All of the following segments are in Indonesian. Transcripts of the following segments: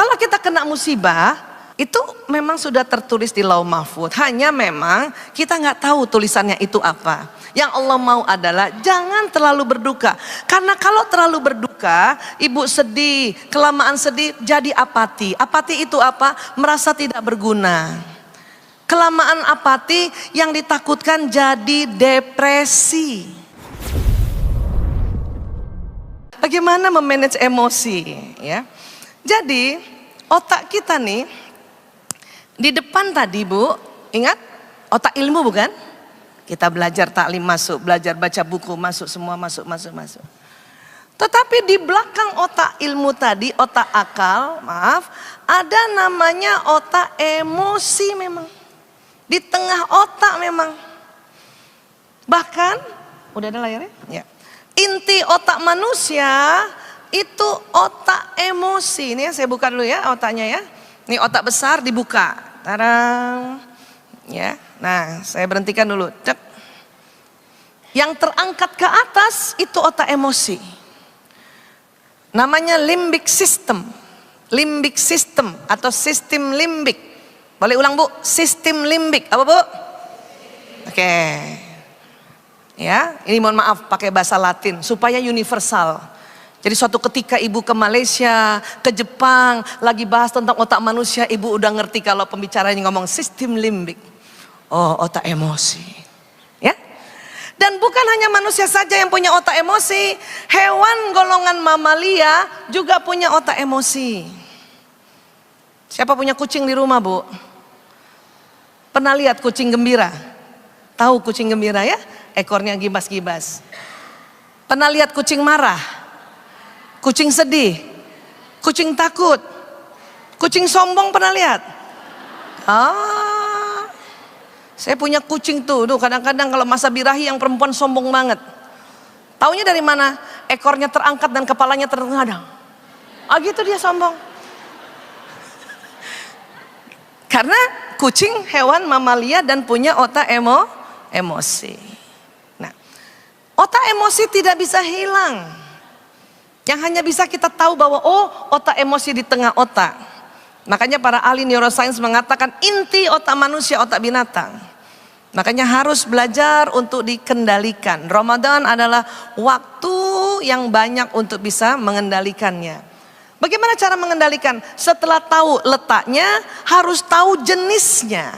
Kalau kita kena musibah, itu memang sudah tertulis di Lauh Mahfuz. Hanya memang kita nggak tahu tulisannya itu apa. Yang Allah mau adalah jangan terlalu berduka. Karena kalau terlalu berduka, ibu sedih, kelamaan sedih jadi apati. Apati itu apa? Merasa tidak berguna. Kelamaan apati yang ditakutkan jadi depresi. Bagaimana memanage emosi, ya? Jadi otak kita nih di depan tadi Bu, ingat otak ilmu bukan? Kita belajar taklim masuk, belajar baca buku masuk, semua masuk. Tetapi di belakang otak ilmu tadi, otak akal, ada namanya otak emosi memang. Di tengah otak memang. Bahkan, udah ada layarnya? Ya. Inti otak manusia itu otak emosi. Ini saya buka dulu ya otaknya ya. Ini otak besar dibuka. Tarang. Ya. Nah, saya berhentikan dulu. Cek. Yang terangkat ke atas itu otak emosi. Namanya limbic system. Limbic system atau sistem limbik. Boleh ulang Bu? Sistem limbik. Apa Bu? Oke. Ya, ini mohon maaf pakai bahasa Latin supaya universal. Jadi suatu ketika ibu ke Malaysia, ke Jepang, lagi bahas tentang otak manusia, ibu udah ngerti kalau pembicaranya ngomong sistem limbik. Oh, otak emosi. Ya. Dan bukan hanya manusia saja yang punya otak emosi, hewan golongan mamalia juga punya otak emosi. Siapa punya kucing di rumah, Bu? Pernah lihat kucing gembira? Tahu kucing gembira ya? Ekornya gibas-gibas. Pernah lihat kucing marah? Kucing sedih? Kucing takut? Kucing sombong pernah lihat? Saya punya kucing tuh kadang-kadang kalau masa birahi yang perempuan sombong banget. Taunya dari mana? Ekornya terangkat dan kepalanya terenggadang. Gitu dia sombong. Karena kucing hewan mamalia dan punya otak emosi. Otak emosi tidak bisa hilang. Yang hanya bisa kita tahu bahwa otak emosi di tengah otak. Makanya para ahli neuroscience mengatakan inti otak manusia otak binatang. Makanya harus belajar untuk dikendalikan. Ramadan adalah waktu yang banyak untuk bisa mengendalikannya. Bagaimana cara mengendalikan? Setelah tahu letaknya, harus tahu jenisnya.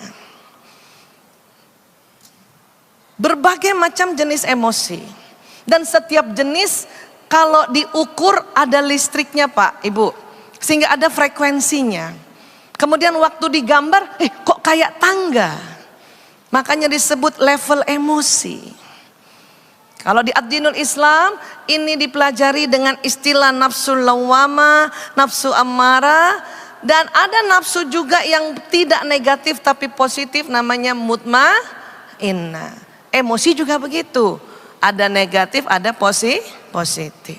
Berbagai macam jenis emosi. Dan setiap jenis kalau diukur ada listriknya Pak, Ibu. Sehingga ada frekuensinya. Kemudian waktu digambar, kok kayak tangga. Makanya disebut level emosi. Kalau di Ad-Dinul Islam, ini dipelajari dengan istilah nafsu lawwamah, nafsu ammarah. Dan ada nafsu juga yang tidak negatif tapi positif namanya mutmainnah. Emosi juga begitu. Ada negatif, ada positif.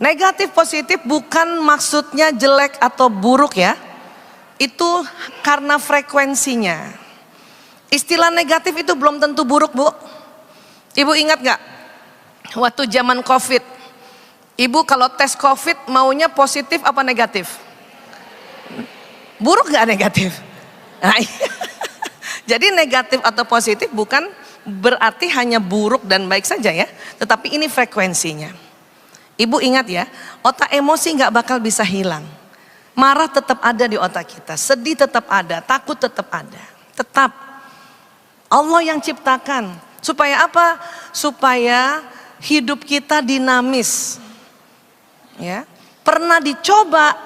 Negatif positif bukan maksudnya jelek atau buruk ya. Itu karena frekuensinya. Istilah negatif itu belum tentu buruk Bu. Ibu ingat gak? Waktu zaman COVID. Ibu kalau tes COVID maunya positif apa negatif? Buruk gak negatif? Nah, jadi negatif atau positif bukan berarti hanya buruk dan baik saja ya, tetapi ini frekuensinya. Ibu ingat ya, otak emosi nggak bakal bisa hilang. Marah tetap ada di otak kita, sedih tetap ada, takut tetap ada, tetap. Allah yang ciptakan, supaya apa? Supaya hidup kita dinamis. Ya, pernah dicoba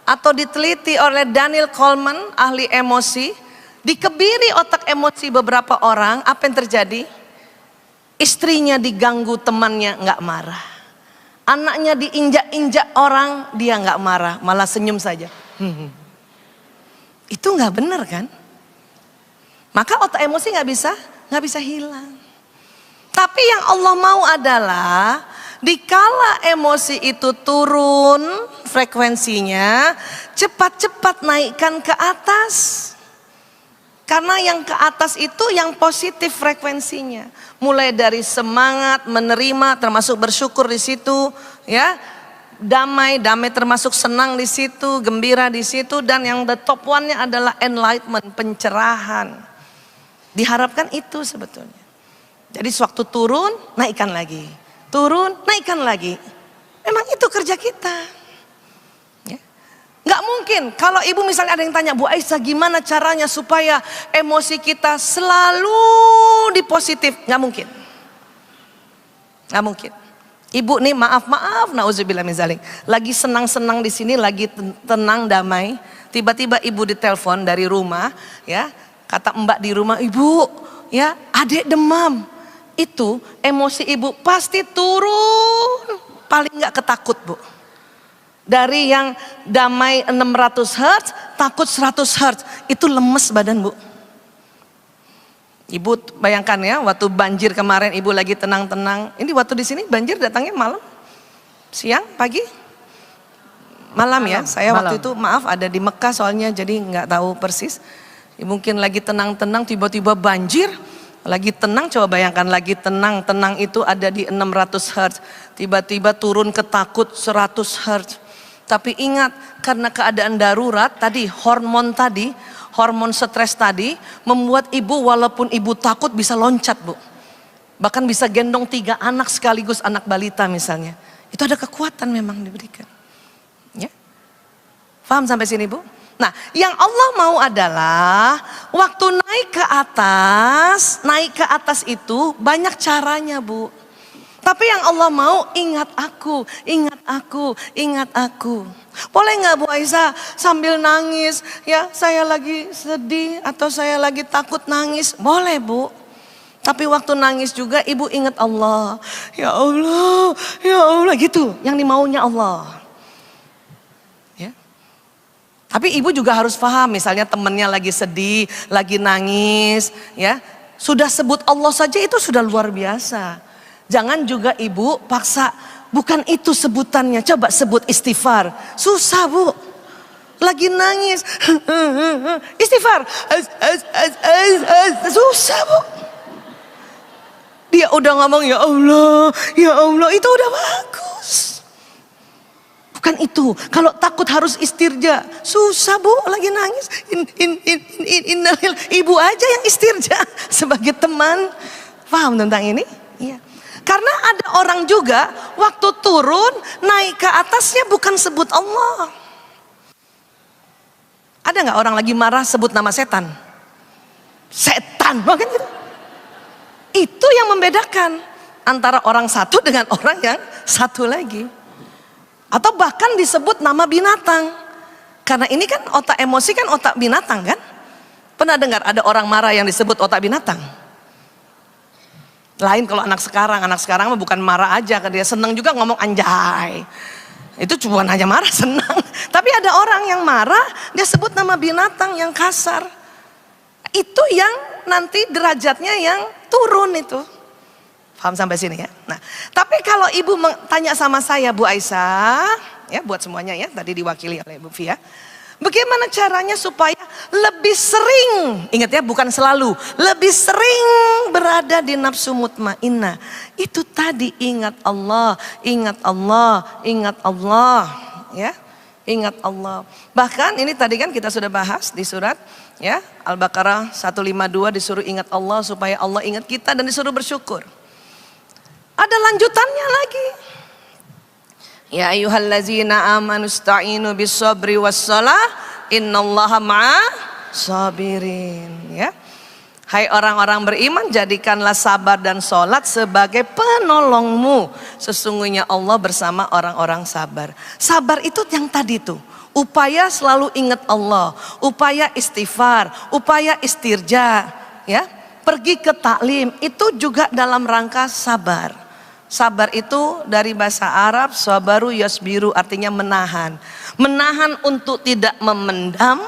atau diteliti oleh Daniel Goleman, ahli emosi. Dikebiri otak emosi beberapa orang, apa yang terjadi? Istrinya diganggu temannya nggak marah. Anaknya diinjak-injak orang, dia nggak marah, malah senyum saja. Itu nggak benar kan? Maka otak emosi nggak bisa hilang. Tapi yang Allah mau adalah dikala emosi itu turun frekuensinya, cepat-cepat naikkan ke atas. Karena yang ke atas itu yang positif frekuensinya. Mulai dari semangat, menerima, termasuk bersyukur di situ, ya. damai termasuk senang di situ, gembira di situ, dan yang the top one-nya adalah enlightenment, pencerahan. Diharapkan itu sebetulnya. Jadi sewaktu turun, naikkan lagi. Turun, naikkan lagi. Memang itu kerja kita. Ya. Nggak mungkin kalau ibu misalnya ada yang tanya, Bu Aisyah gimana caranya supaya emosi kita selalu di positif? Nggak mungkin. Nggak mungkin. Ibu nih maaf, nauzubillah min zalik. Lagi senang-senang di sini, lagi tenang, damai. Tiba-tiba ibu ditelepon dari rumah, ya. Kata mbak di rumah, ibu, ya, adik demam. Itu emosi ibu pasti turun, paling nggak ketakut, Bu. Dari yang damai 600 Hz, takut 100 Hz, itu lemes badan, Bu. Ibu bayangkan ya, waktu banjir kemarin ibu lagi tenang-tenang. Ini waktu di sini banjir datangnya malam, siang, pagi, malam ya. Saya waktu itu maaf ada di Mekah soalnya jadi nggak tahu persis. Mungkin lagi tenang-tenang tiba-tiba banjir. Lagi tenang, coba bayangkan lagi tenang itu ada di 600 Hz. Tiba-tiba turun ke takut 100 Hz. Tapi ingat, karena keadaan darurat tadi, hormon stres tadi membuat ibu walaupun ibu takut bisa loncat, Bu. Bahkan bisa gendong 3 anak sekaligus, anak balita misalnya. Itu ada kekuatan memang diberikan. Ya. Paham sampai sini, Bu? Nah, yang Allah mau adalah waktu naik ke atas itu banyak caranya, Bu. Tapi yang Allah mau, ingat aku. Boleh nggak Bu Aisyah sambil nangis, ya saya lagi sedih atau saya lagi takut nangis? Boleh, Bu. Tapi waktu nangis juga ibu ingat Allah. Ya Allah gitu. Yang dimaunya Allah. Tapi ibu juga harus paham, misalnya temennya lagi sedih, lagi nangis, ya. Sudah sebut Allah saja itu sudah luar biasa. Jangan juga ibu paksa, bukan itu sebutannya, coba sebut istighfar. Susah, Bu. Lagi nangis, istighfar, susah, Bu. Dia udah ngomong ya Allah, itu udah bagus. Bukan itu. Kalau takut harus istirja. Susah, Bu, lagi nangis. Ibu aja yang istirja sebagai teman. Paham tentang ini? Iya. Karena ada orang juga waktu turun naik ke atasnya bukan sebut Allah. Ada nggak orang lagi marah sebut nama setan? Setan, bukan itu? Itu yang membedakan antara orang satu dengan orang yang satu lagi. Atau bahkan disebut nama binatang. Karena ini kan otak emosi kan otak binatang kan. Pernah dengar ada orang marah yang disebut otak binatang? Lain kalau anak sekarang mah bukan marah aja, dia senang juga ngomong anjay. Itu cuma hanya marah, senang. Tapi ada orang yang marah, dia sebut nama binatang yang kasar. Itu yang nanti derajatnya yang turun itu. Paham sampai sini ya? Nah, tapi kalau ibu tanya sama saya, Bu Aisyah, ya buat semuanya ya, tadi diwakili oleh Bu Fia. Bagaimana caranya supaya lebih sering, ingat ya bukan selalu, lebih sering berada di nafsu mutmainnah. Itu tadi ingat Allah, ya. Ingat Allah. Bahkan ini tadi kan kita sudah bahas di surat ya, Al-Baqarah 152 disuruh ingat Allah supaya Allah ingat kita dan disuruh bersyukur. Ada lanjutannya lagi. Ya ayyuhallazina amanu ista'inu bis-sabri was-shalah innallaha ma'as-sabirin, ya. Hai orang-orang beriman, jadikanlah sabar dan sholat sebagai penolongmu. Sesungguhnya Allah bersama orang-orang sabar. Sabar itu yang tadi tuh, upaya selalu ingat Allah, upaya istighfar, upaya istirja, ya. Pergi ke taklim itu juga dalam rangka sabar. Sabar itu dari bahasa Arab sabaru yasbiru, artinya menahan. Menahan untuk tidak memendam.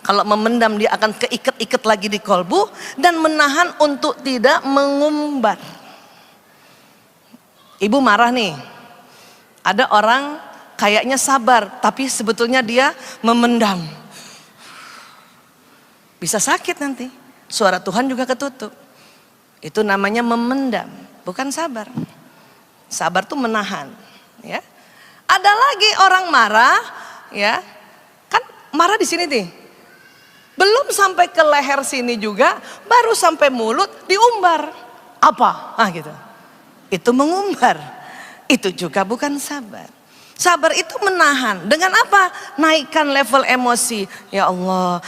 Kalau memendam dia akan keikat-ikat lagi di kolbu. Dan menahan untuk tidak mengumbar. Ibu marah nih. Ada orang kayaknya sabar, tapi sebetulnya dia memendam. Bisa sakit nanti. Suara Tuhan juga ketutup. Itu namanya memendam. Bukan sabar. Sabar tuh menahan, ya. Ada lagi orang marah, ya, kan marah di sini nih. Belum sampai ke leher sini juga, baru sampai mulut diumbar. Apa? Ah gitu. Itu mengumbar. Itu juga bukan sabar. Sabar itu menahan. Dengan apa? Naikkan level emosi. Ya Allah,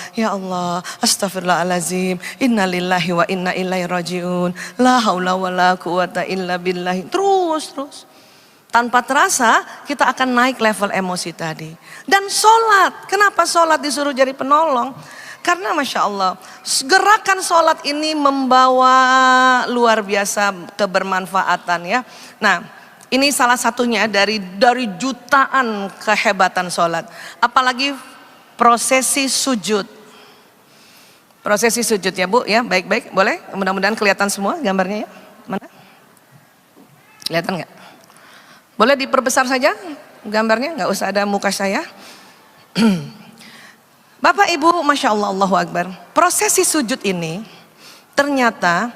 astagfirullahaladzim. Innalillahi wa inna ilaihi rajiun. La haula wa la quwata illa billahi. Terus. Tanpa terasa kita akan naik level emosi tadi. Dan sholat. Kenapa sholat disuruh jadi penolong? Karena Masya Allah, gerakan sholat ini membawa luar biasa kebermanfaatan ya. Nah, ini salah satunya dari jutaan kehebatan sholat. Apalagi prosesi sujud. Prosesi sujud ya Bu, ya baik-baik, boleh? Mudah-mudahan kelihatan semua gambarnya ya. Mana? Kelihatan nggak? Boleh diperbesar saja gambarnya, nggak usah ada muka saya. Bapak Ibu, Masya Allah, Allahu Akbar. Prosesi sujud ini ternyata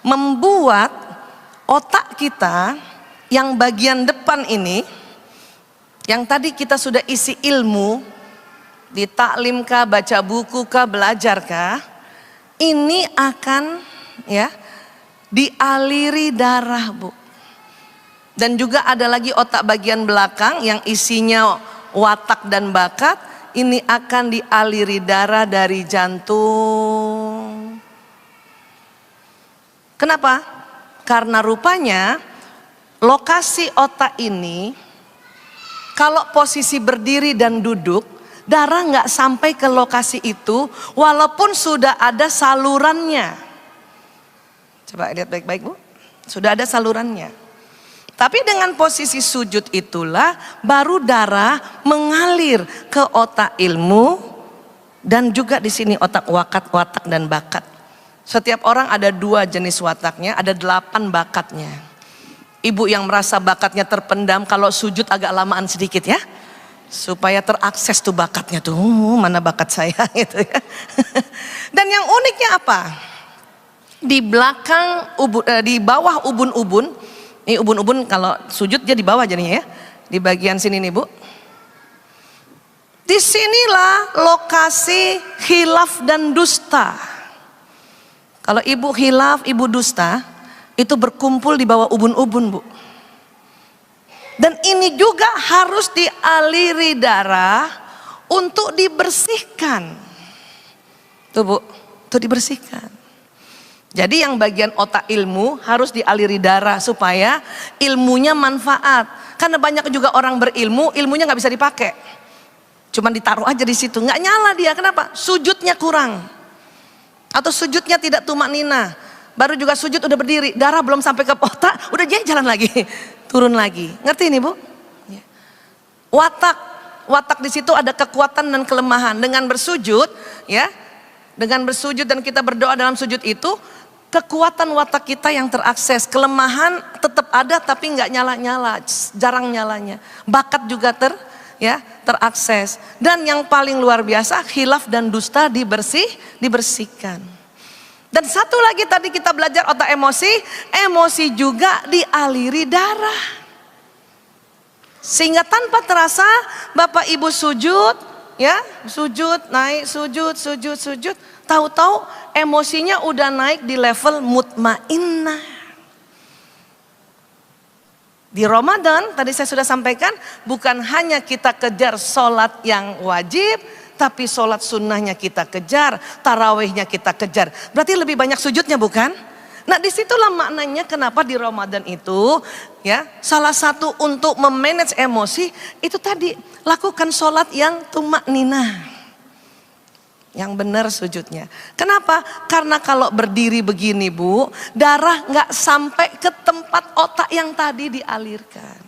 membuat otak kita yang bagian depan ini, yang tadi kita sudah isi ilmu, di taklim kah, baca buku kah, belajar kah, ini akan ya dialiri darah Bu. Dan juga ada lagi otak bagian belakang yang isinya watak dan bakat. Ini akan dialiri darah dari jantung. Kenapa? Karena rupanya lokasi otak ini, kalau posisi berdiri dan duduk, darah nggak sampai ke lokasi itu, walaupun sudah ada salurannya. Coba lihat baik-baik Bu, sudah ada salurannya. Tapi dengan posisi sujud itulah baru darah mengalir ke otak ilmu dan juga di sini otak watak dan bakat. Setiap orang ada 2 jenis wataknya, ada 8 bakatnya. Ibu yang merasa bakatnya terpendam, kalau sujud agak lamaan sedikit ya, supaya terakses tuh bakatnya tuh, mana bakat saya gitu ya. Dan yang uniknya apa? Di belakang, di bawah ubun-ubun. Ini ubun-ubun kalau sujud dia di bawah jadinya ya. Di bagian sini nih Bu. Disinilah lokasi khilaf dan dusta. Kalau ibu khilaf, ibu dusta, itu berkumpul di bawah ubun-ubun Bu. Dan ini juga harus dialiri darah untuk dibersihkan. Tuh Bu, untuk dibersihkan. Jadi yang bagian otak ilmu harus dialiri darah supaya ilmunya manfaat. Karena banyak juga orang berilmu, ilmunya nggak bisa dipakai. Cuman ditaruh aja di situ, nggak nyala dia. Kenapa? Sujudnya kurang. Atau sujudnya tidak tumak nina. Baru juga sujud udah berdiri, darah belum sampai ke otak, udah dia jalan lagi, turun lagi. Ngerti ini Bu? Watak di situ ada kekuatan dan kelemahan. Dengan bersujud, ya, dengan bersujud dan kita berdoa dalam sujud itu, kekuatan watak kita yang terakses, kelemahan tetap ada tapi nggak nyala-nyala, jarang nyalanya. Bakat juga terakses. Dan yang paling luar biasa, khilaf dan dusta dibersihkan. Dan satu lagi tadi kita belajar otak emosi juga dialiri darah. Sehingga tanpa terasa Bapak Ibu sujud, ya, sujud, naik, sujud, tahu-tahu emosinya udah naik di level mutmainnah. Di Ramadan tadi saya sudah sampaikan, bukan hanya kita kejar sholat yang wajib, tapi sholat sunnahnya kita kejar, tarawihnya kita kejar. Berarti lebih banyak sujudnya bukan? Nah disitulah maknanya kenapa di Ramadan itu ya salah satu untuk memanage emosi itu tadi lakukan sholat yang tumakninah. Yang benar sujudnya. Kenapa? Karena kalau berdiri begini Bu, darah nggak sampai ke tempat otak yang tadi dialirkan.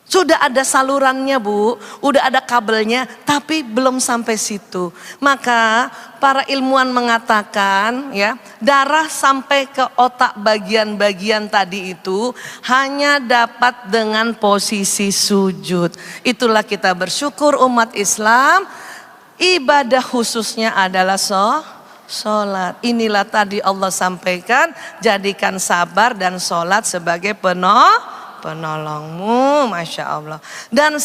Sudah ada salurannya Bu, udah ada kabelnya, tapi belum sampai situ. Maka para ilmuwan mengatakan ya, darah sampai ke otak bagian-bagian tadi itu hanya dapat dengan posisi sujud. Itulah kita bersyukur umat Islam. Ibadah khususnya adalah sholat. Inilah tadi Allah sampaikan, jadikan sabar dan sholat sebagai penolongmu, Masya Allah. Dan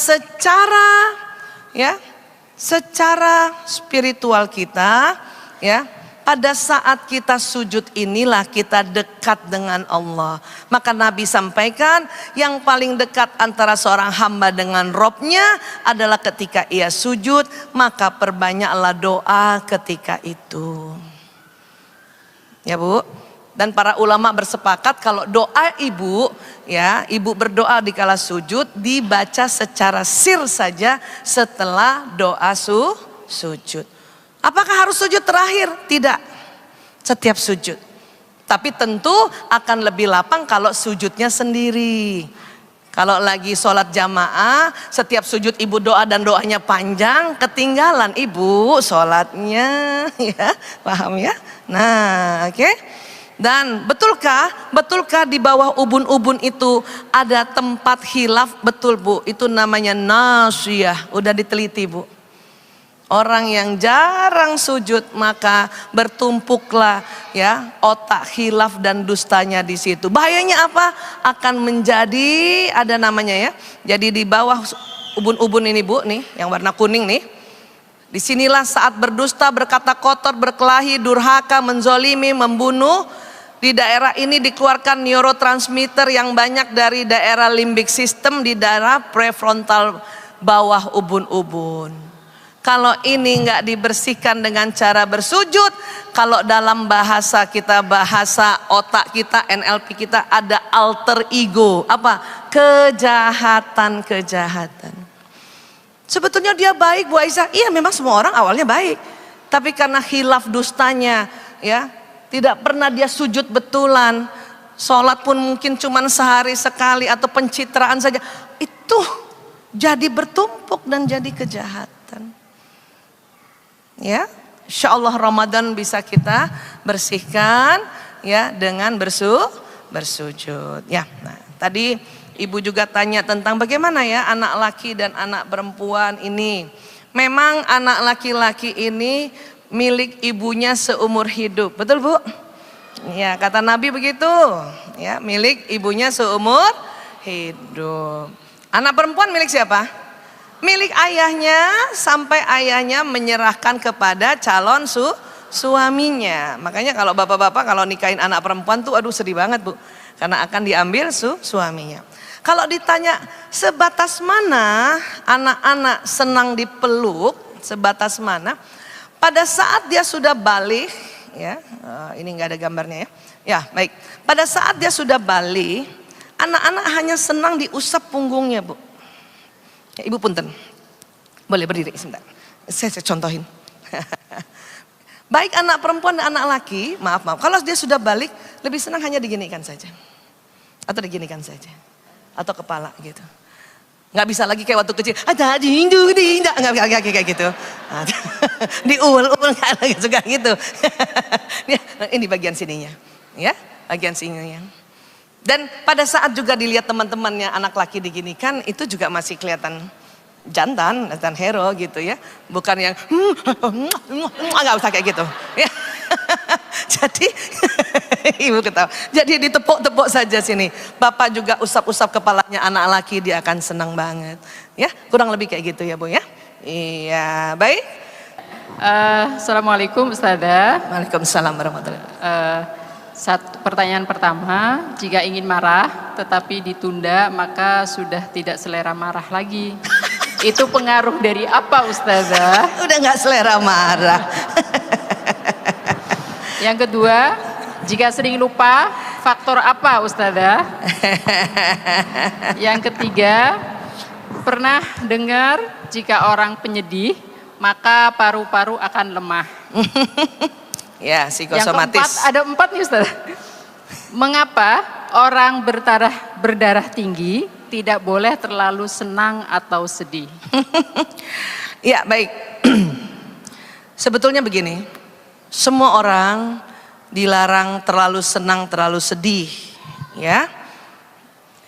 secara spiritual kita, ya, pada saat kita sujud inilah kita dekat dengan Allah. Maka Nabi sampaikan yang paling dekat antara seorang hamba dengan Robnya adalah ketika ia sujud, maka perbanyaklah doa ketika itu. Ya Bu. Dan para ulama bersepakat kalau doa ibu, ya, ibu berdoa di kala sujud dibaca secara sir saja setelah doa sujud. Apakah harus sujud terakhir? Tidak. Setiap sujud. Tapi tentu akan lebih lapang kalau sujudnya sendiri. Kalau lagi sholat jamaah, setiap sujud ibu doa dan doanya panjang, ketinggalan ibu sholatnya, ya, paham ya? Nah, oke. Dan betulkah di bawah ubun-ubun itu ada tempat khilaf? Betul Bu, itu namanya nasiyah, udah diteliti Bu. Orang yang jarang sujud maka bertumpuklah, ya, otak khilaf dan dustanya di situ. Bahayanya apa? Akan menjadi ada namanya, ya. Jadi di bawah ubun-ubun ini Bu, nih yang warna kuning nih. Disinilah saat berdusta, berkata kotor, berkelahi, durhaka, menzolimi, membunuh. Di daerah ini dikeluarkan neurotransmitter yang banyak dari daerah limbik system di daerah prefrontal bawah ubun-ubun. Kalau ini nggak dibersihkan dengan cara bersujud, kalau dalam bahasa kita, bahasa otak kita, NLP kita ada alter ego. Apa? Kejahatan. Sebetulnya dia baik Bu Aisyah. Iya memang semua orang awalnya baik. Tapi karena khilaf dustanya, ya, tidak pernah dia sujud betulan. Sholat pun mungkin cuma sehari sekali atau pencitraan saja. Itu jadi bertumpuk dan jadi kejahatan. Ya, insya Allah Ramadan bisa kita bersihkan, ya, dengan bersujud. Ya, nah, tadi Ibu juga tanya tentang bagaimana ya anak laki dan anak perempuan ini. Memang anak laki-laki ini milik ibunya seumur hidup, betul Bu? Ya, kata Nabi begitu, ya, milik ibunya seumur hidup. Anak perempuan milik siapa? Milik ayahnya sampai ayahnya menyerahkan kepada calon suaminya. Makanya kalau bapak-bapak kalau nikahin anak perempuan tuh aduh sedih banget Bu. Karena akan diambil suaminya. Kalau ditanya sebatas mana anak-anak senang dipeluk, sebatas mana? Pada saat dia sudah balik, ya, ini nggak ada gambarnya ya. Ya baik. Pada saat dia sudah balik, anak-anak hanya senang diusap punggungnya Bu. Ya, Ibu punten, boleh berdiri sebentar. Saya contohin. Baik anak perempuan dan anak laki, maaf. Kalau dia sudah balik, lebih senang hanya diginikan saja, atau diginikan saja, atau kepala gitu. Nggak bisa lagi kayak waktu kecil. Ada nggak kayak gitu. Diul nggak suka gitu. Ini bagian sininya, ya, bagian sininya. Dan pada saat juga dilihat teman-temannya anak laki diginikan, itu juga masih kelihatan jantan, dan hero gitu ya. Bukan yang nggak usah kayak gitu. Ya. Jadi Ibu ketawa. Jadi ditepuk-tepuk saja sini. Bapak juga usap-usap kepalanya anak laki, dia akan senang banget. Ya, kurang lebih kayak gitu ya Bu ya. Iya, baik. Assalamualaikum Ustazah. Waalaikumsalam warahmatullahi wabarakatuh. Pertanyaan pertama, jika ingin marah tetapi ditunda maka sudah tidak selera marah lagi. Itu pengaruh dari apa Ustazah? Udah nggak selera marah. Yang kedua, jika sering lupa, faktor apa Ustazah? Yang ketiga, pernah dengar jika orang penyedih maka paru-paru akan lemah. Ya, psikosomatis. Yang keempat, ada 4 nih Ustaz. Mengapa orang berdarah tinggi tidak boleh terlalu senang atau sedih? Ya, baik. Sebetulnya begini, semua orang dilarang terlalu senang, terlalu sedih, ya.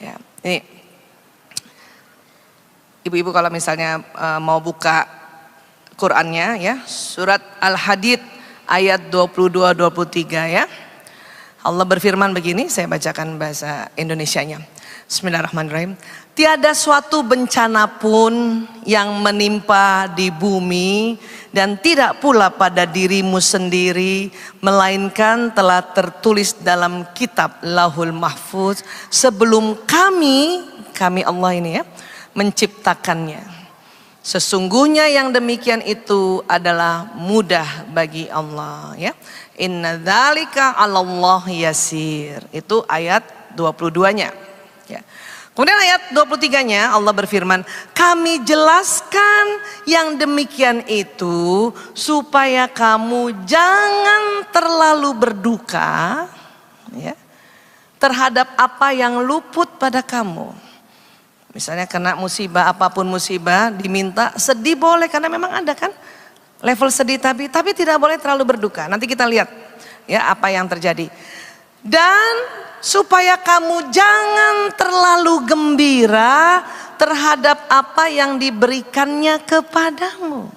Ya, ini ibu-ibu kalau misalnya mau buka Qur'annya, ya, surat Al-Hadid ayat 22-23 ya. Allah berfirman begini, saya bacakan bahasa Indonesianya. Bismillahirrahmanirrahim. Tiada suatu bencana pun yang menimpa di bumi dan tidak pula pada dirimu sendiri, melainkan telah tertulis dalam kitab Lauhul Mahfuz sebelum kami Allah ini ya, menciptakannya. Sesungguhnya yang demikian itu adalah mudah bagi Allah ya. Inna dzalika 'alallahi yasir. Itu ayat 22-nya. Ya. Kemudian ayat 23-nya Allah berfirman, kami jelaskan yang demikian itu supaya kamu jangan terlalu berduka ya, terhadap apa yang luput pada kamu. Misalnya kena musibah, apapun musibah, diminta sedih boleh karena memang ada kan level sedih, tapi tidak boleh terlalu berduka. Nanti kita lihat ya apa yang terjadi. Dan supaya kamu jangan terlalu gembira terhadap apa yang diberikannya kepadamu.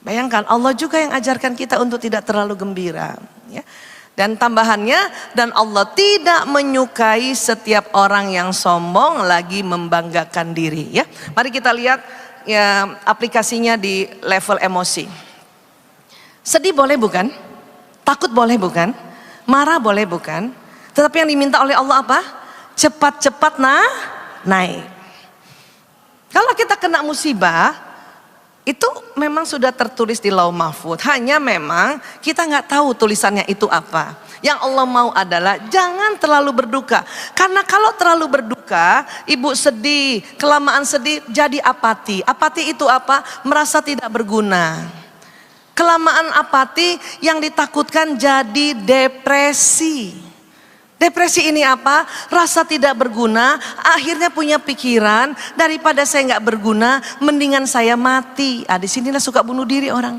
Bayangkan Allah juga yang ajarkan kita untuk tidak terlalu gembira ya. Dan tambahannya, dan Allah tidak menyukai setiap orang yang sombong lagi membanggakan diri ya. Mari kita lihat ya aplikasinya di level emosi. Sedih boleh bukan? Takut boleh bukan? Marah boleh bukan? Tetapi yang diminta oleh Allah apa? Cepat-cepat naik. Kalau kita kena musibah, itu memang sudah tertulis di Lauh Mahfuz. Hanya memang kita nggak tahu tulisannya itu apa. Yang Allah mau adalah jangan terlalu berduka. Karena kalau terlalu berduka, ibu sedih, kelamaan sedih jadi apati. Apati itu apa? Merasa tidak berguna. Kelamaan apati yang ditakutkan jadi depresi. Depresi ini apa? Rasa tidak berguna, akhirnya punya pikiran daripada saya nggak berguna, mendingan saya mati. Disinilah suka bunuh diri orang.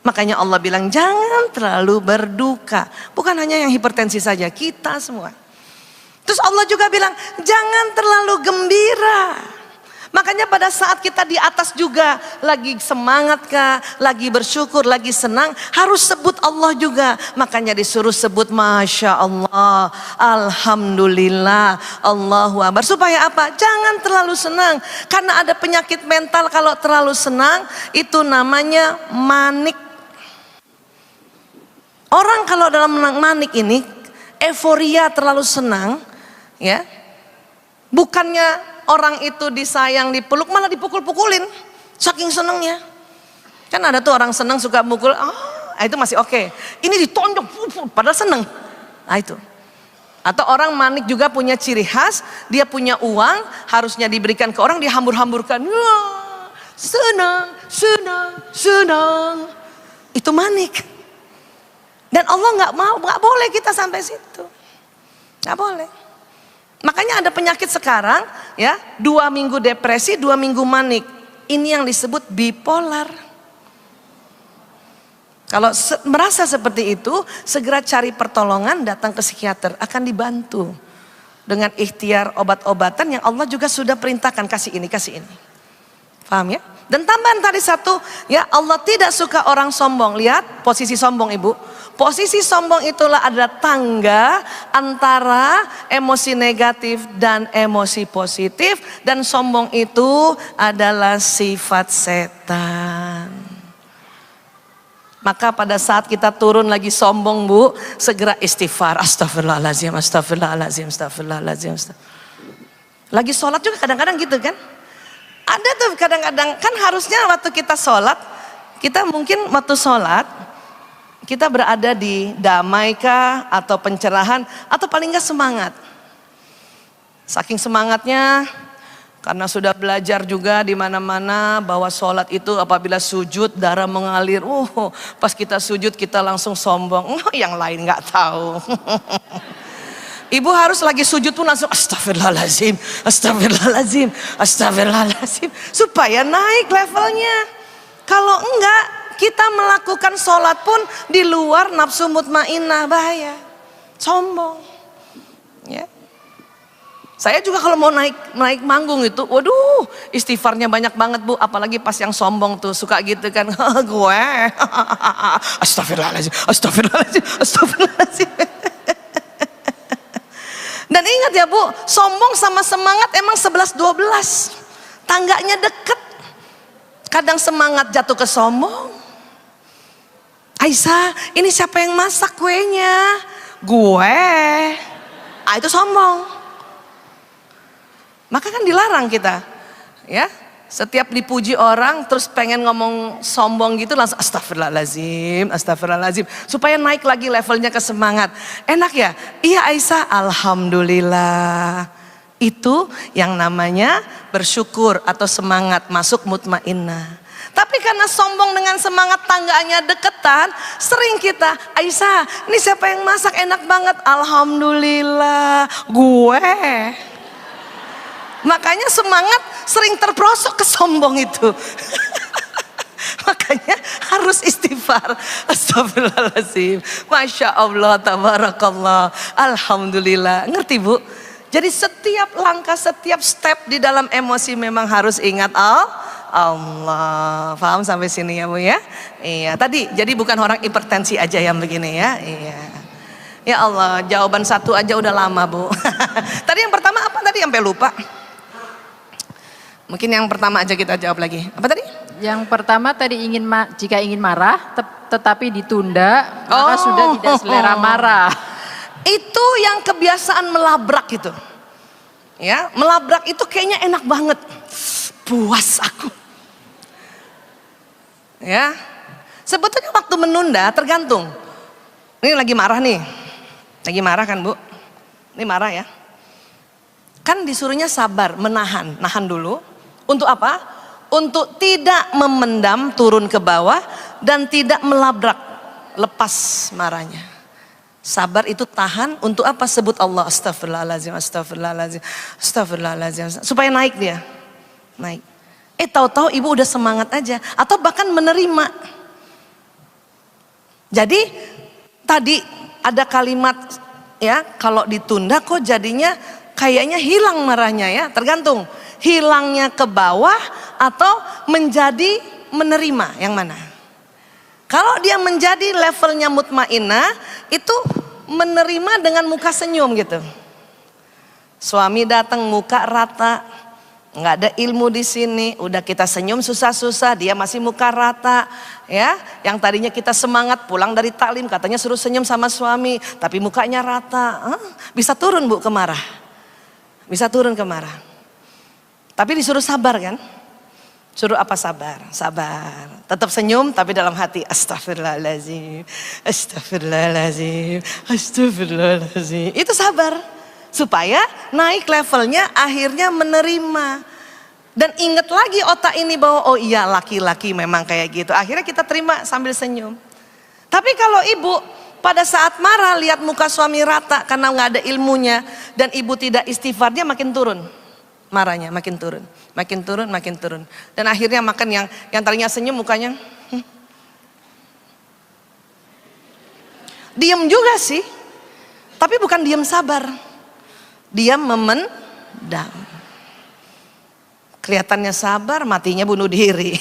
Makanya Allah bilang jangan terlalu berduka. Bukan hanya yang hipertensi saja, kita semua. Terus Allah juga bilang jangan terlalu gembira. Makanya pada saat kita di atas juga lagi semangat kah, lagi bersyukur, lagi senang, harus sebut Allah juga. Makanya disuruh sebut Masya Allah, Alhamdulillah, Allahu Akbar. Supaya apa? Jangan terlalu senang. Karena ada penyakit mental kalau terlalu senang, itu namanya manik. Orang kalau dalam manik ini, euforia terlalu senang, ya, bukannya orang itu disayang, dipeluk, malah dipukul-pukulin. Saking senengnya. Kan ada tuh orang seneng suka mukul, itu masih oke. Ini ditonjok, padahal seneng. Nah itu. Atau orang manik juga punya ciri khas, dia punya uang, harusnya diberikan ke orang, dihambur-hamburkan. Senang, senang, senang. Itu manik. Dan Allah nggak boleh kita sampai situ. Nggak boleh. Makanya ada penyakit sekarang ya, 2 minggu depresi, 2 minggu manik. Ini yang disebut bipolar. Kalau merasa seperti itu, segera cari pertolongan, datang ke psikiater, akan dibantu dengan ikhtiar obat-obatan yang Allah juga sudah perintahkan, kasih ini, kasih ini. Paham ya? Dan tambahan tadi satu, ya Allah tidak suka orang sombong. Lihat posisi sombong ibu. Posisi sombong itulah adalah tangga antara emosi negatif dan emosi positif. Dan sombong itu adalah sifat setan. Maka pada saat kita turun lagi sombong bu, segera istighfar. Astagfirullahaladzim, astagfirullahaladzim, astagfirullahaladzim. Lagi sholat juga kadang-kadang gitu kan. Ada tuh kadang-kadang, kan harusnya waktu kita sholat, kita mungkin waktu sholat, kita berada di damai kah, atau pencerahan, atau paling enggak semangat. Saking semangatnya, karena sudah belajar juga di mana-mana bahwa sholat itu apabila sujud darah mengalir. Pas kita sujud kita langsung sombong. Yang lain nggak tahu. Ibu harus lagi sujud pun langsung astagfirullahaladzim, astagfirullahaladzim, astagfirullahaladzim. Supaya naik levelnya. Kalau enggak, kita melakukan sholat pun di luar nafsu mutmainnah, bahaya. Sombong. Ya. Saya juga kalau mau naik manggung itu, waduh, istighfarnya banyak banget bu. Apalagi pas yang sombong tuh suka gitu kan, gue, astagfirullahaladzim, astagfirullahaladzim, astagfirullahaladzim. Dan ingat ya Bu, sombong sama semangat emang 11-12. Tangganya deket. Kadang semangat jatuh ke sombong. Aisyah, ini siapa yang masak kuenya? Gue. Itu sombong. Maka kan dilarang kita. Ya, setiap dipuji orang terus pengen ngomong sombong gitu langsung astagfirullahaladzim, astagfirullahaladzim. Supaya naik lagi levelnya ke semangat. Enak ya? Iya Aisyah, alhamdulillah. Itu yang namanya bersyukur atau semangat masuk mutmainnah. Tapi karena sombong dengan semangat tangganya deketan, sering kita, Aisyah, ini siapa yang masak enak banget? Alhamdulillah, gue. Makanya semangat sering terprosok ke sombong itu. Makanya harus istighfar. Astagfirullahaladzim. Masya Allah, tabarakallah. Alhamdulillah. Ngerti Bu? Jadi setiap langkah, setiap step di dalam emosi memang harus ingat Allah. Paham sampai sini ya Bu ya? Iya. Tadi jadi bukan orang hipertensi aja yang begini ya. Iya. Ya Allah, jawaban satu aja udah lama Bu. Tadi yang pertama apa tadi? Sampai lupa. Mungkin yang pertama aja kita jawab lagi. Apa tadi? Yang pertama tadi jika ingin marah tetapi ditunda maka sudah tidak selera marah. Itu yang kebiasaan melabrak itu. Ya, melabrak itu kayaknya enak banget. Puas aku. Ya. Sebetulnya waktu menunda tergantung. Ini lagi marah nih. Lagi marah kan Bu? Ini marah ya. Kan disuruhnya sabar, nahan dulu. Untuk apa? Untuk tidak memendam turun ke bawah dan tidak melabrak, lepas marahnya. Sabar itu tahan untuk apa? Sebut Allah, astagfirullahaladzim, astagfirullahaladzim, astagfirullahaladzim. Supaya naik dia, naik. Tahu-tahu ibu udah semangat aja atau bahkan menerima. Jadi tadi ada kalimat ya, kalau ditunda kok jadinya kayaknya hilang marahnya ya, tergantung. Hilangnya ke bawah atau menjadi menerima, yang mana? Kalau dia menjadi levelnya mutmainnah, itu menerima dengan muka senyum gitu. Suami datang muka rata, nggak ada ilmu di sini, udah kita senyum susah-susah, dia masih muka rata, ya. Yang tadinya kita semangat pulang dari taklim, katanya suruh senyum sama suami, tapi mukanya rata, bisa turun Bu ke marah, bisa turun ke marah. Tapi disuruh sabar kan? Suruh apa sabar? Sabar. Tetap senyum tapi dalam hati astagfirullahaladzim, astagfirullahaladzim, astagfirullahaladzim. Itu sabar. Supaya naik levelnya akhirnya menerima. Dan ingat lagi otak ini bahwa oh iya laki-laki memang kayak gitu. Akhirnya kita terima sambil senyum. Tapi kalau ibu pada saat marah lihat muka suami rata karena nggak ada ilmunya. Dan ibu tidak istighfar, dia makin turun. Marahnya makin turun, makin turun, makin turun. Dan akhirnya makan yang tadinya senyum mukanya. Diam juga sih. Tapi bukan diam sabar. Diam memendam. Kelihatannya sabar, matinya bunuh diri.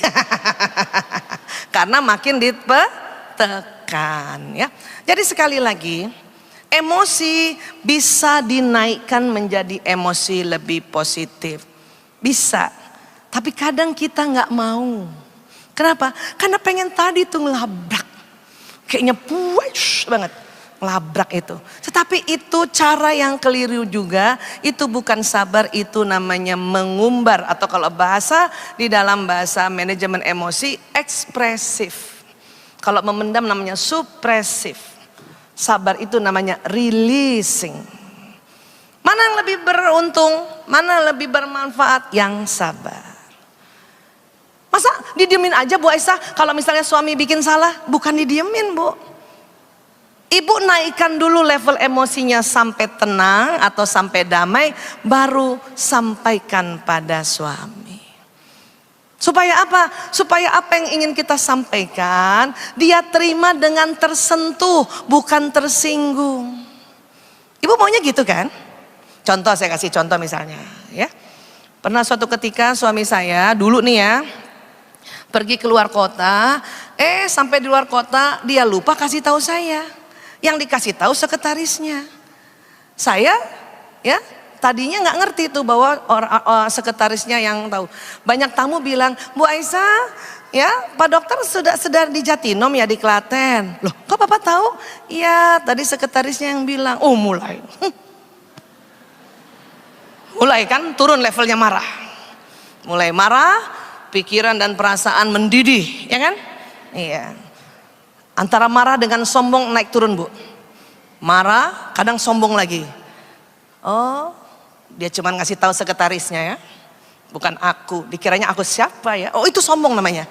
Karena makin ditekan ya. Jadi sekali lagi, emosi bisa dinaikkan menjadi emosi lebih positif. Bisa. Tapi kadang kita nggak mau. Kenapa? Karena pengen tadi tuh ngelabrak. Kayaknya puas banget. Ngelabrak itu. Tetapi itu cara yang keliru juga. Itu bukan sabar, itu namanya mengumbar. Atau kalau bahasa di dalam bahasa manajemen emosi, ekspresif. Kalau memendam namanya supresif. Sabar itu namanya releasing. Mana yang lebih beruntung? Mana lebih bermanfaat? Yang sabar. Masa didiemin aja Bu Aisyah? Kalau misalnya suami bikin salah, bukan didiemin Bu. Ibu naikkan dulu level emosinya sampai tenang atau sampai damai, baru sampaikan pada suami. Supaya apa? Supaya apa yang ingin kita sampaikan, dia terima dengan tersentuh, bukan tersinggung. Ibu maunya gitu kan? Contoh, saya kasih contoh misalnya ya. Pernah suatu ketika suami saya dulu nih ya, pergi keluar kota, sampai di luar kota dia lupa kasih tahu saya. Yang dikasih tahu sekretarisnya. Saya Ya, tadinya nggak ngerti tuh bahwa sekretarisnya yang tahu. Banyak tamu bilang, Bu Aisyah, ya Pak Dokter sudah di Jatinom ya di Klaten. Loh, kok Bapak tahu? Iya, tadi sekretarisnya yang bilang. Oh mulai, mulai kan turun levelnya marah. Mulai marah, pikiran dan perasaan mendidih, ya kan? Iya. Antara marah dengan sombong naik turun, Bu. Marah, kadang sombong lagi. Oh, dia cuma ngasih tahu sekretarisnya ya, bukan aku. Dikiranya aku siapa ya? Oh itu sombong namanya.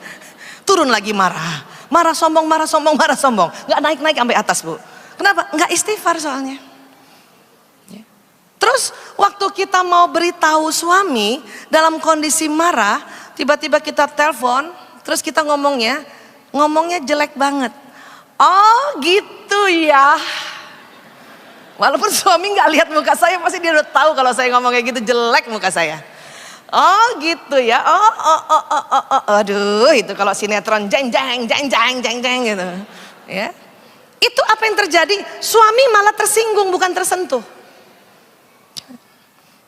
Turun lagi marah, marah sombong, marah sombong, marah sombong. Nggak naik-naik sampai atas, Bu. Kenapa? Nggak istighfar soalnya. Ya. Terus waktu kita mau beritahu suami dalam kondisi marah, tiba-tiba kita telepon, terus kita ngomongnya jelek banget. Oh gitu ya. Walaupun suami nggak lihat muka saya, pasti dia udah tahu kalau saya ngomong kayak gitu jelek muka saya. Oh gitu ya. Aduh, itu kalau sinetron jeng gitu. Ya. Itu apa yang terjadi? Suami malah tersinggung bukan tersentuh.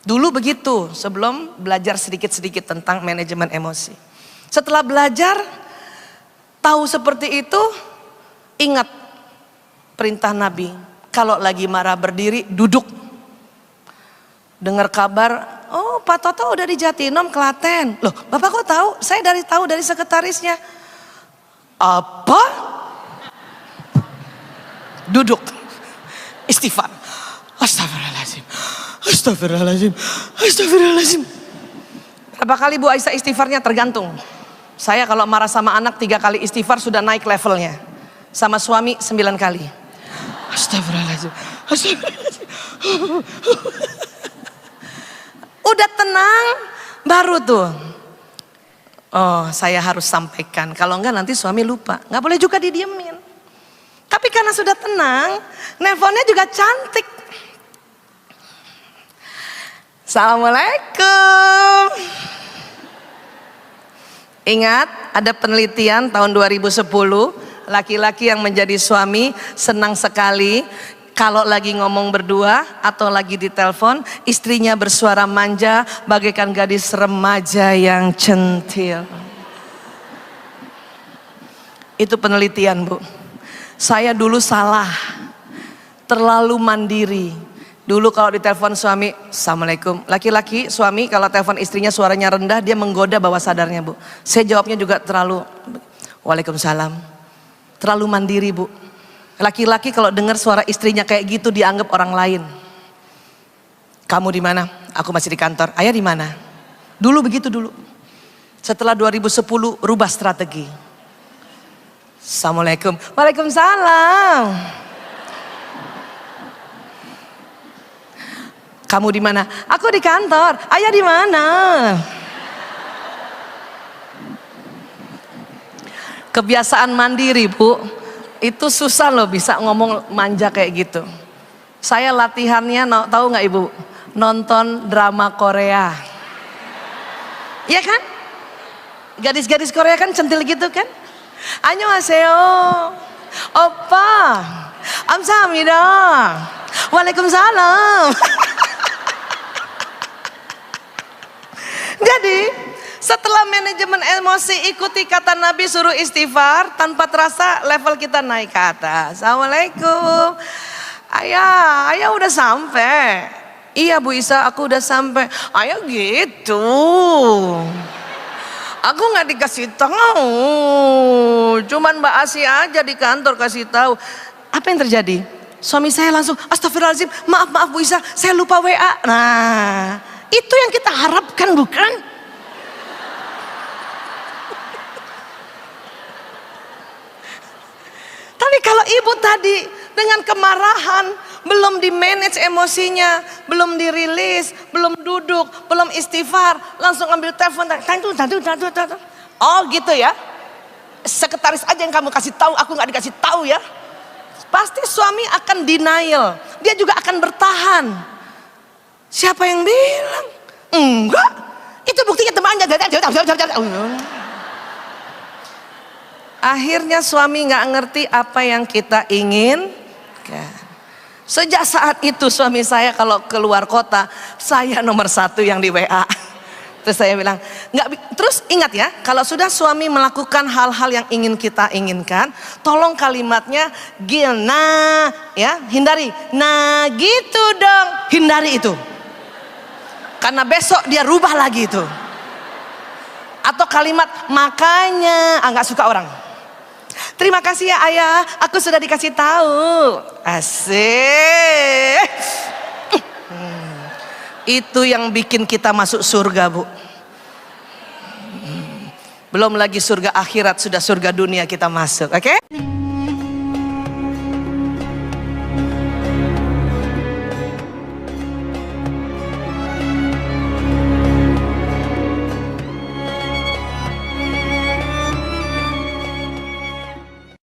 Dulu begitu, sebelum belajar sedikit-sedikit tentang manajemen emosi. Setelah belajar tahu seperti itu, ingat perintah Nabi. Kalau lagi marah berdiri, duduk. Dengar kabar, oh Pak Toto udah di Jatinom, Klaten. Loh, Bapak kok tahu? Saya tahu dari sekretarisnya. Apa? Duduk. Istighfar. Astagfirullahaladzim. Astagfirullahaladzim. Astagfirullahaladzim. Berapa kali Bu Aisyah istighfarnya? Tergantung. Saya kalau marah sama anak 3 kali istighfar sudah naik levelnya. Sama suami 9 kali. Astagfirullahaladzim. Astagfirullahaladzim. Udah tenang baru tuh. Oh saya harus sampaikan. Kalau enggak nanti suami lupa. Enggak boleh juga didiemin. Tapi karena sudah tenang, nelponnya juga cantik. Assalamualaikum. Ingat ada penelitian tahun 2010. Laki-laki yang menjadi suami senang sekali kalau lagi ngomong berdua atau lagi ditelepon, istrinya bersuara manja bagaikan gadis remaja yang centil. Itu penelitian, Bu. Saya dulu salah, terlalu mandiri. Dulu kalau ditelepon suami, Assalamualaikum. Laki-laki suami kalau telepon istrinya suaranya rendah, dia menggoda bawah sadarnya, Bu. Saya jawabnya juga terlalu, Waalaikumsalam. Terlalu mandiri, Bu. Laki-laki kalau dengar suara istrinya kayak gitu dianggap orang lain. Kamu di mana? Aku masih di kantor. Ayah di mana? Dulu begitu dulu. Setelah 2010 rubah strategi. Assalamualaikum. Waalaikumsalam. Kamu di mana? Aku di kantor. Ayah di mana? Kebiasaan mandiri, Bu, itu susah loh bisa ngomong manja kayak gitu. Saya latihannya, tahu nggak Ibu? Nonton drama Korea. Iya kan? Gadis-gadis Korea kan centil gitu kan? Annyeonghaseyo, Oppa, Amsahamnida, Waalaikumsalam. Jadi setelah manajemen emosi ikuti kata Nabi suruh istighfar, tanpa terasa level kita naik ke atas. Assalamualaikum. Ayah udah sampai. Iya Bu Isa, aku udah sampai. Ayah gitu. Aku nggak dikasih tahu. Cuman Mbak Asia aja di kantor kasih tahu. Apa yang terjadi? Suami saya langsung, astagfirullahaladzim, maaf Bu Isa, saya lupa WA. Nah, itu yang kita harapkan bukan? Tapi kalau ibu tadi dengan kemarahan, belum di manage emosinya, belum dirilis, belum duduk, belum istighfar, langsung ambil telepon, oh gitu ya, sekretaris aja yang kamu kasih tahu, aku nggak dikasih tahu ya. Pasti suami akan denial, dia juga akan bertahan. Siapa yang bilang? Enggak, itu buktinya temannya. Akhirnya suami nggak ngerti apa yang kita inginkan. Sejak saat itu suami saya kalau keluar kota, saya nomor 1 yang di WA. Terus saya bilang, terus ingat ya, kalau sudah suami melakukan hal-hal yang ingin kita inginkan, tolong kalimatnya nah, ya, hindari. Nah, gitu dong, hindari itu. Karena besok dia rubah lagi itu. Atau kalimat makanya, nggak suka orang. Terima kasih ya ayah, aku sudah dikasih tahu. Asik. Itu yang bikin kita masuk surga, Bu. Belum lagi surga akhirat, sudah surga dunia kita masuk, oke?